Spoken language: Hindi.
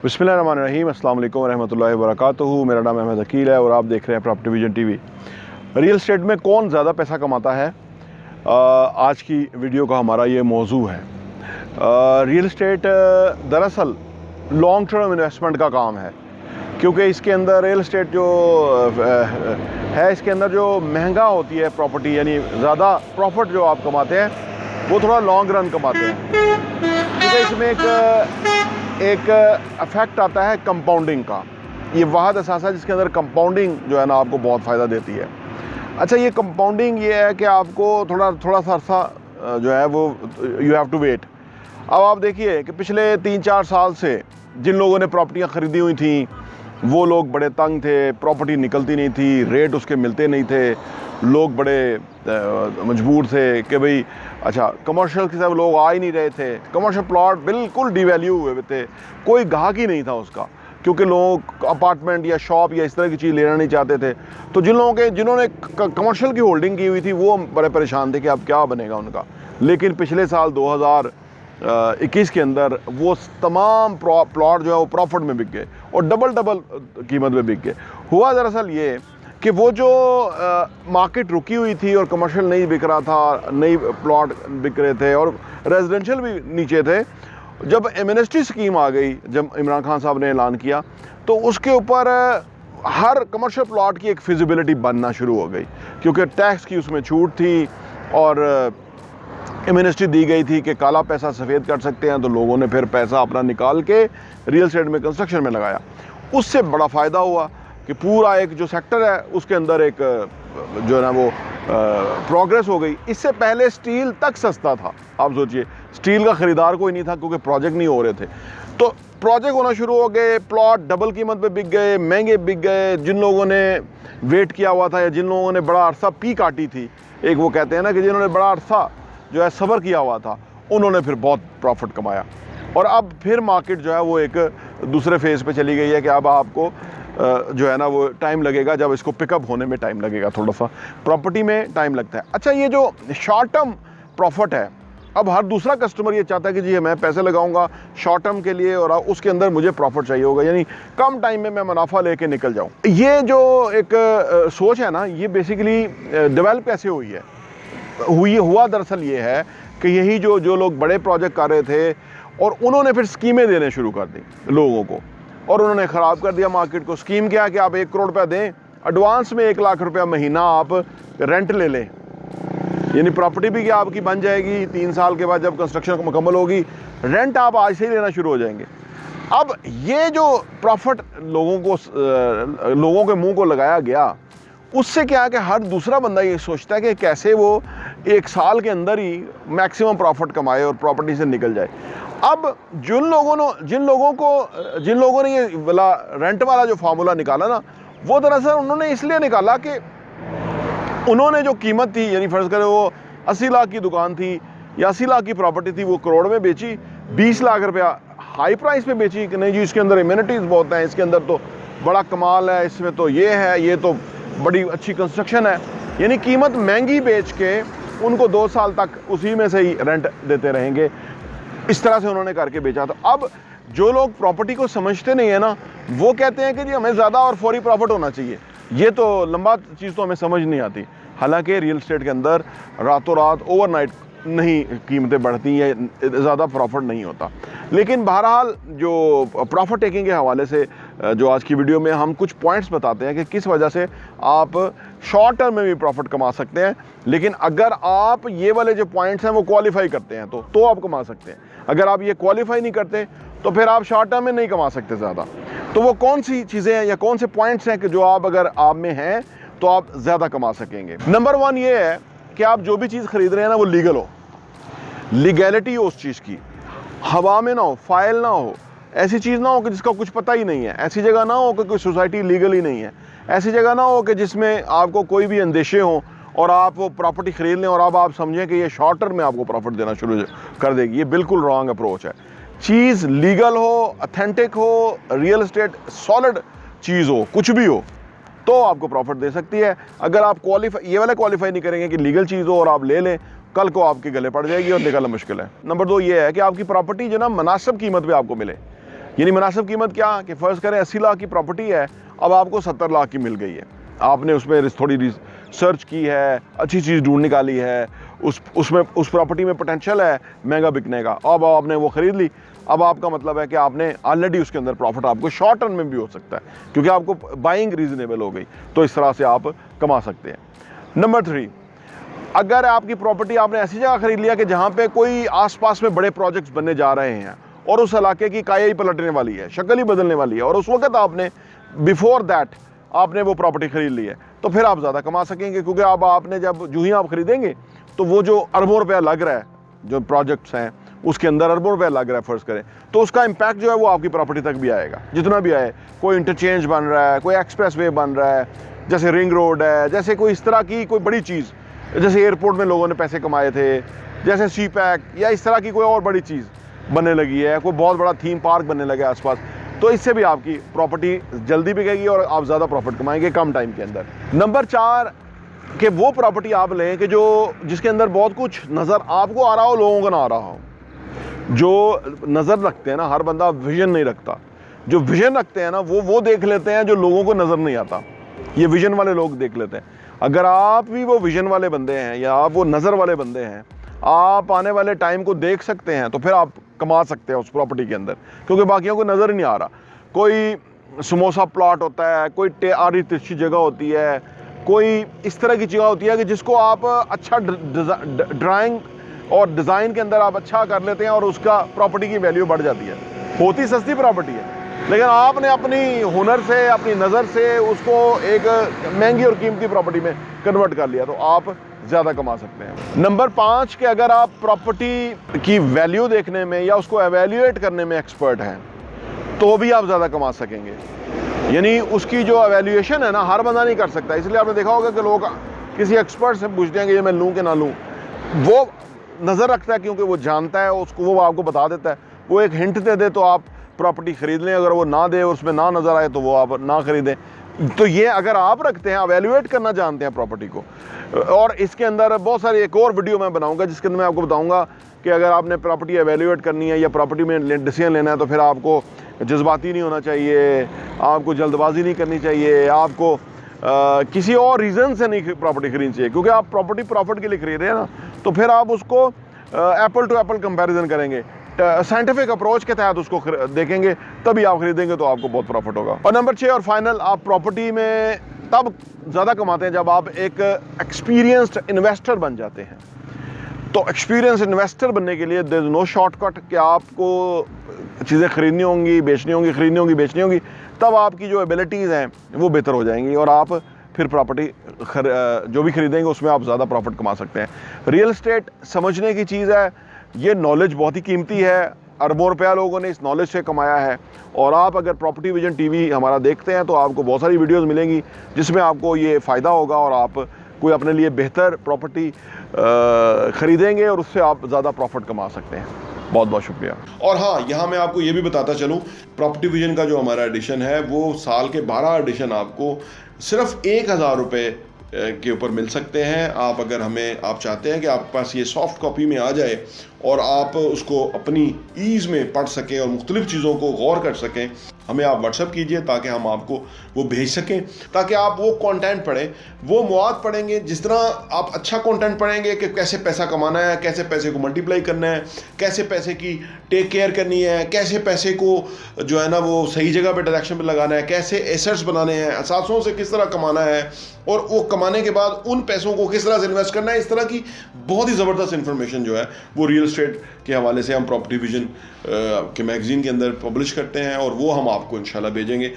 बिस्मिल्लाहिर्रहमानिर्रहीम, अस्सलाम वालेकुम रहमतुल्लाहि व बरकातुहू। मेरा नाम अहमद अकील है और आप देख रहे हैं property vision TV. Real estate में कौन ज़्यादा पैसा कमाता है, आज की वीडियो का हमारा ये मौजू है। रियल एस्टेट दरअसल लॉन्ग टर्म इन्वेस्टमेंट का काम है, क्योंकि इसके अंदर रियल एस्टेट जो है इसके अंदर जो महंगा होती है प्रॉपर्टी, यानी ज़्यादा प्रॉफिट जो आप कमाते हैं वो थोड़ा लॉन्ग रन कमाते हैं, क्योंकि इसमें एक इफेक्ट आता है कंपाउंडिंग का। ये वाहद असासा है जिसके अंदर कंपाउंडिंग जो है ना आपको बहुत फ़ायदा देती है। अच्छा, ये कंपाउंडिंग ये है कि आपको थोड़ा सा अर्सा जो है वो यू हैव टू वेट। अब आप देखिए कि पिछले 3-4 साल से जिन लोगों ने प्रॉपर्टियाँ ख़रीदी हुई थी वो लोग बड़े तंग थे, प्रॉपर्टी निकलती नहीं थी, रेट उसके मिलते नहीं थे, लोग बड़े मजबूर थे कि भाई अच्छा कमर्शियल की तरफ लोग आ ही नहीं रहे थे। कमर्शियल प्लॉट बिल्कुल डिवैल्यू हुए थे, कोई ग्राहक ही नहीं था उसका, क्योंकि लोग अपार्टमेंट या शॉप या इस तरह की चीज़ लेना नहीं चाहते थे। तो जिन्होंने कमर्शियल की होल्डिंग की हुई थी वो बड़े परेशान थे कि अब क्या बनेगा उनका। लेकिन पिछले साल 2021 के अंदर वो तमाम प्लॉट जो है वो प्रॉफिट में बिक गए और डबल कीमत में बिक गए। हुआ दरअसल ये कि वो जो मार्केट रुकी हुई थी और कमर्शियल नहीं बिक रहा था, नई प्लॉट बिक रहे थे और रेजिडेंशियल भी नीचे थे, जब एमनेस्टी स्कीम आ गई, जब इमरान खान साहब ने ऐलान किया, तो उसके ऊपर हर कमर्शियल प्लॉट की एक फिजिबिलिटी बनना शुरू हो गई, क्योंकि टैक्स की उसमें छूट थी और एमनेस्टी दी गई थी कि काला पैसा सफ़ेद कर सकते हैं। तो लोगों ने फिर पैसा अपना निकाल के रियल एस्टेट में कंस्ट्रक्शन में लगाया। उससे बड़ा फ़ायदा हुआ कि पूरा एक जो सेक्टर है उसके अंदर एक जो है ना वो प्रोग्रेस हो गई। इससे पहले स्टील तक सस्ता था। आप सोचिए, स्टील का ख़रीदार कोई नहीं था क्योंकि प्रोजेक्ट नहीं हो रहे थे। तो प्रोजेक्ट होना शुरू हो गए, प्लॉट डबल कीमत पे बिक गए, महंगे बिक गए। जिन लोगों ने वेट किया हुआ था या जिन लोगों ने बड़ा अरसा पी काटी थी, एक वो कहते हैं ना कि जिन्होंने बड़ा अरसा जो है सब्र किया हुआ था, उन्होंने फिर बहुत प्रॉफिट कमाया। और अब फिर मार्केट जो है वो एक दूसरे फेज़ पे चली गई है कि अब आपको जो है ना वो टाइम लगेगा, जब इसको पिकअप होने में टाइम लगेगा, थोड़ा सा प्रॉपर्टी में टाइम लगता है। अच्छा, ये जो शॉर्ट टर्म प्रॉफिट है, अब हर दूसरा कस्टमर ये चाहता है कि जी मैं पैसे लगाऊंगा शॉर्ट टर्म के लिए और उसके अंदर मुझे प्रॉफिट चाहिए होगा, यानी कम टाइम में मैं मुनाफा लेके निकल जाऊं। ये जो एक सोच है ना, ये बेसिकली डेवलप कैसे हुआ दरअसल ये है कि यही जो लोग बड़े प्रोजेक्ट कर रहे थे और उन्होंने फिर स्कीमें देने शुरू कर दी लोगों को, और उन्होंने ख़राब कर दिया मार्केट को। स्कीम क्या है कि आप 1 करोड़ रुपया दें, एडवांस में 1 लाख रुपया महीना आप रेंट ले लें, यानी प्रॉपर्टी भी क्या आपकी बन जाएगी। 3 साल के बाद जब कंस्ट्रक्शन मुकम्मल होगी, रेंट आप आज से ही लेना शुरू हो जाएंगे। अब ये जो प्रॉफिट लोगों के मुंह को लगाया गया, उससे क्या है कि हर दूसरा बंदा ये सोचता है कि कैसे वो 1 साल के अंदर ही मैक्सिमम प्रॉफिट कमाए और प्रॉपर्टी से निकल जाए। अब जिन लोगों ने ये वाला रेंट वाला जो फार्मूला निकाला ना, वो दरअसल उन्होंने इसलिए निकाला कि उन्होंने जो कीमत थी, यानी फ़र्ज़ करें वो 80 लाख की दुकान थी या 80 लाख की प्रॉपर्टी थी, वो करोड़ में बेची, 20 लाख रुपया हाई प्राइस पे बेची कि नहीं जी इसके अंदर इम्यूनिटीज़ बहुत हैं, इसके अंदर तो बड़ा कमाल है, इसमें तो ये है, ये तो बड़ी अच्छी कंस्ट्रक्शन है। यानी कीमत महंगी बेच के उनको 2 साल तक उसी में से ही रेंट देते रहेंगे, इस तरह से उन्होंने करके बेचा। तो अब जो लोग प्रॉपर्टी को समझते नहीं है ना, वो कहते हैं कि जी हमें ज़्यादा और फौरी प्रॉफिट होना चाहिए। ये तो लंबा चीज़ तो हमें समझ नहीं आती। हालांकि रियल एस्टेट के अंदर रातों रात ओवरनाइट नहीं कीमतें बढ़ती हैं, ज़्यादा प्रॉफिट नहीं होता। लेकिन बहरहाल जो प्रॉफिट टेकिंग के हवाले से जो आज की वीडियो में हम कुछ पॉइंट्स बताते हैं कि किस वजह से आप शॉर्ट टर्म में भी प्रॉफिट कमा सकते हैं। लेकिन अगर आप ये वाले जो पॉइंट्स हैं वो क्वालिफाई करते हैं तो आप कमा सकते हैं। अगर आप ये क्वालिफाई नहीं करते तो फिर आप शॉर्ट टर्म में नहीं कमा सकते ज़्यादा। तो वो कौन सी चीज़ें हैं या कौन से पॉइंट्स हैं कि जो अगर आप में हैं तो आप ज़्यादा कमा सकेंगे। नंबर 1 ये है कि आप जो भी चीज़ खरीद रहे हैं ना वो लीगल हो, लीगैलिटी हो उस चीज़ की, हवा में ना हो, फाइल ना हो, ऐसी चीज़ ना हो कि जिसका कुछ पता ही नहीं है, ऐसी जगह ना हो कि कोई सोसाइटी लीगल ही नहीं है, ऐसी जगह ना हो कि जिसमें आपको कोई भी अंदेशे हों और आप वो प्रॉपर्टी ख़रीद लें और अब आप समझें कि ये शॉर्ट टर्म में आपको प्रॉफिट देना शुरू कर देगी। ये बिल्कुल रॉन्ग अप्रोच है। चीज़ लीगल हो, ऑथेंटिक हो, रियल एस्टेट सॉलिड चीज़ हो, कुछ भी हो, तो आपको प्रॉफिट दे सकती है। अगर आप ये वाला क्वालिफाई नहीं करेंगे कि लीगल चीज़ हो और आप ले लें, कल को आपके गले पड़ जाएगी और निकलना मुश्किल है। नंबर 2 ये है कि आपकी प्रॉपर्टी जो ना मुनासिब कीमत पे आपको मिले। यानी मुनासिब कीमत क्या कि फ़र्ज़ करें 80 लाख की प्रॉपर्टी है, अब आपको 70 लाख की मिल गई है। आपने उसमें थोड़ी रिसर्च की है, अच्छी चीज़ ढूंढ निकाली है, उसमें उस प्रॉपर्टी में पोटेंशियल है महंगा बिकने का, अब आपने वो ख़रीद ली। अब आपका मतलब है कि आपने ऑलरेडी उसके अंदर प्रॉफिट आपको शॉर्ट टर्म में भी हो सकता है क्योंकि आपको बाइंग रीज़नेबल हो गई, तो इस तरह से आप कमा सकते हैं। नंबर 3, अगर आपकी प्रॉपर्टी आपने ऐसी जगह ख़रीद लिया कि जहाँ पे कोई आसपास में बड़े प्रोजेक्ट्स बनने जा रहे हैं और उस इलाके की काया ही पलटने वाली है, शक्ल ही बदलने वाली है, और उस वक्त आपने बिफोर दैट आपने वो प्रॉपर्टी ख़रीद ली है, तो फिर आप ज़्यादा कमा सकेंगे क्योंकि अब आपने जब जो ही आप ख़रीदेंगे तो वो जो अरबों रुपया लग रहा है, जो प्रोजेक्ट्स हैं उसके अंदर अरबों रुपया लग रहा है फ़र्ज़ करें, तो उसका इम्पैक्ट जो है वो आपकी प्रॉपर्टी तक भी आएगा, जितना भी आए। कोई इंटरचेंज बन रहा है, कोई एक्सप्रेस वे बन रहा है, जैसे रिंग रोड है, जैसे कोई इस तरह की कोई बड़ी चीज़, जैसे एयरपोर्ट में लोगों ने पैसे कमाए थे, जैसे सी पैक या इस तरह की कोई और बड़ी चीज़ बनने लगी है, कोई बहुत बड़ा थीम पार्क बनने लगा है आसपास, तो इससे भी आपकी प्रॉपर्टी जल्दी बिकेगी और आप ज़्यादा प्रॉफिट कमाएंगे कम टाइम के अंदर। नंबर 4 कि वो प्रॉपर्टी आप लें कि जिसके अंदर बहुत कुछ नज़र आपको आ रहा हो, लोगों को ना आ रहा हो। जो नज़र रखते हैं ना, हर बंदा विजन नहीं रखता, जो विजन रखते हैं ना वो देख लेते हैं जो लोगों को नज़र नहीं आता, ये विजन वाले लोग देख लेते हैं। अगर आप भी वो विजन वाले बंदे हैं या आप वो नज़र वाले बंदे हैं, आप आने वाले टाइम को देख सकते हैं, तो फिर आप कमा सकते हैं उस प्रॉपर्टी के अंदर, क्योंकि बाकियों को नज़र ही नहीं आ रहा। कोई समोसा प्लॉट होता है, कोई आरी तिरछी जगह होती है, कोई इस तरह की जगह होती है कि जिसको आप अच्छा ड्राइंग और डिज़ाइन के अंदर आप अच्छा कर लेते हैं और उसका प्रॉपर्टी की वैल्यू बढ़ जाती है। होती सस्ती प्रॉपर्टी है, लेकिन आपने अपनी हुनर से, अपनी नज़र से उसको एक महंगी और कीमती प्रॉपर्टी में कन्वर्ट कर लिया, तो आप ज़्यादा कमा सकते हैं। नंबर 5 कि अगर आप प्रॉपर्टी की वैल्यू देखने में या उसको एवेल्यूएट करने में एक्सपर्ट हैं, तो भी आप ज़्यादा कमा सकेंगे। यानी उसकी जो एवेल्यूएशन है ना, हर बंदा नहीं कर सकता, इसलिए आपने देखा होगा कि लोग किसी एक्सपर्ट से पूछते हैं कि ये मैं लूँ कि ना लूँ। वो नज़र रखता है क्योंकि वो जानता है उसको, वो आपको बता देता है, वो एक हिंट दे दे तो आप प्रॉपर्टी ख़रीद लें, अगर वो ना दे और उसमें ना नज़र आए तो वो आप ना ख़रीदें। तो ये अगर आप रखते हैं, एवेल्यूएट करना जानते हैं प्रॉपर्टी को, और इसके अंदर बहुत सारी एक और वीडियो मैं बनाऊंगा जिसके अंदर मैं आपको बताऊंगा कि अगर आपने प्रॉपर्टी एवेल्यूएट करनी है या प्रॉपर्टी में डिसीजन लेना है, तो फिर आपको जज्बाती नहीं होना चाहिए, आपको जल्दबाजी नहीं करनी चाहिए, आपको किसी और रीज़न से नहीं प्रॉपर्टी खरीदनी चाहिए, क्योंकि आप प्रॉपर्टी प्रॉफिट के लिए खरीद रहे हैं ना, तो फिर आप उसको एप्पल टू एप्पल कंपैरिजन करेंगे, साइंटिफिक अप्रोच के तहत उसको देखेंगे, तभी आप खरीदेंगे तो आपको बहुत प्रॉफिट होगा। और नंबर 6 और फाइनल, आप प्रॉपर्टी में तब ज़्यादा कमाते हैं जब आप एक एक्सपीरियंस्ड इन्वेस्टर बन जाते हैं। तो एक्सपीरियंस इन्वेस्टर बनने के लिए देयर इज़ नो शॉर्टकट कि आपको चीज़ें खरीदनी होंगी, बेचनी होंगी, खरीदनी होंगी, बेचनी होंगी, तब आपकी जो एबिलिटीज़ हैं वो बेहतर हो जाएंगी और आप फिर प्रॉपर्टी जो भी खरीदेंगे उसमें आप ज़्यादा प्रॉफिट कमा सकते हैं। रियल एस्टेट समझने की चीज़ है, ये नॉलेज बहुत ही कीमती है, अरबों रुपया लोगों ने इस नॉलेज से कमाया है। और आप अगर प्रॉपर्टी विजन टीवी हमारा देखते हैं तो आपको बहुत सारी वीडियोस मिलेंगी जिसमें आपको ये फ़ायदा होगा और आप कोई अपने लिए बेहतर प्रॉपर्टी ख़रीदेंगे और उससे आप ज़्यादा प्रॉफिट कमा सकते हैं। बहुत बहुत शुक्रिया। और हाँ, यहाँ मैं आपको ये भी बताता चलूँ, प्रॉपर्टी विजन का जो हमारा एडिशन है वो साल के 12 एडिशन आपको सिर्फ 1000 रुपये के ऊपर मिल सकते हैं। आप अगर आप चाहते हैं कि आपके पास ये सॉफ्ट कॉपी में आ जाए और आप उसको अपनी ईज़ में पढ़ सकें और मुख्तलिफ़ चीज़ों को गौर कर सकें, हमें आप व्हाट्सएप कीजिए ताकि हम आपको वो भेज सकें, ताकि आप वो कंटेंट पढ़ें, वो मवाद पढ़ेंगे। जिस तरह आप अच्छा कंटेंट पढ़ेंगे कि कैसे पैसा कमाना है, कैसे पैसे को मल्टीप्लाई करना है, कैसे पैसे की टेक केयर करनी है, कैसे पैसे को जो है ना वो सही जगह पे डायरेक्शन पे लगाना है, कैसे एसेट्स बनाने हैं, असासों से किस तरह कमाना है और वो कमाने के बाद उन पैसों को किस तरह से इन्वेस्ट करना है, इस तरह की बहुत ही ज़बरदस्त इन्फॉर्मेशन जो है वो रियल एस्टेट के हवाले से हम प्रॉपर्टी विजन के मैगज़ीन के अंदर पब्लिश करते हैं और वो हम आपको इंशाल्लाह भेजेंगे।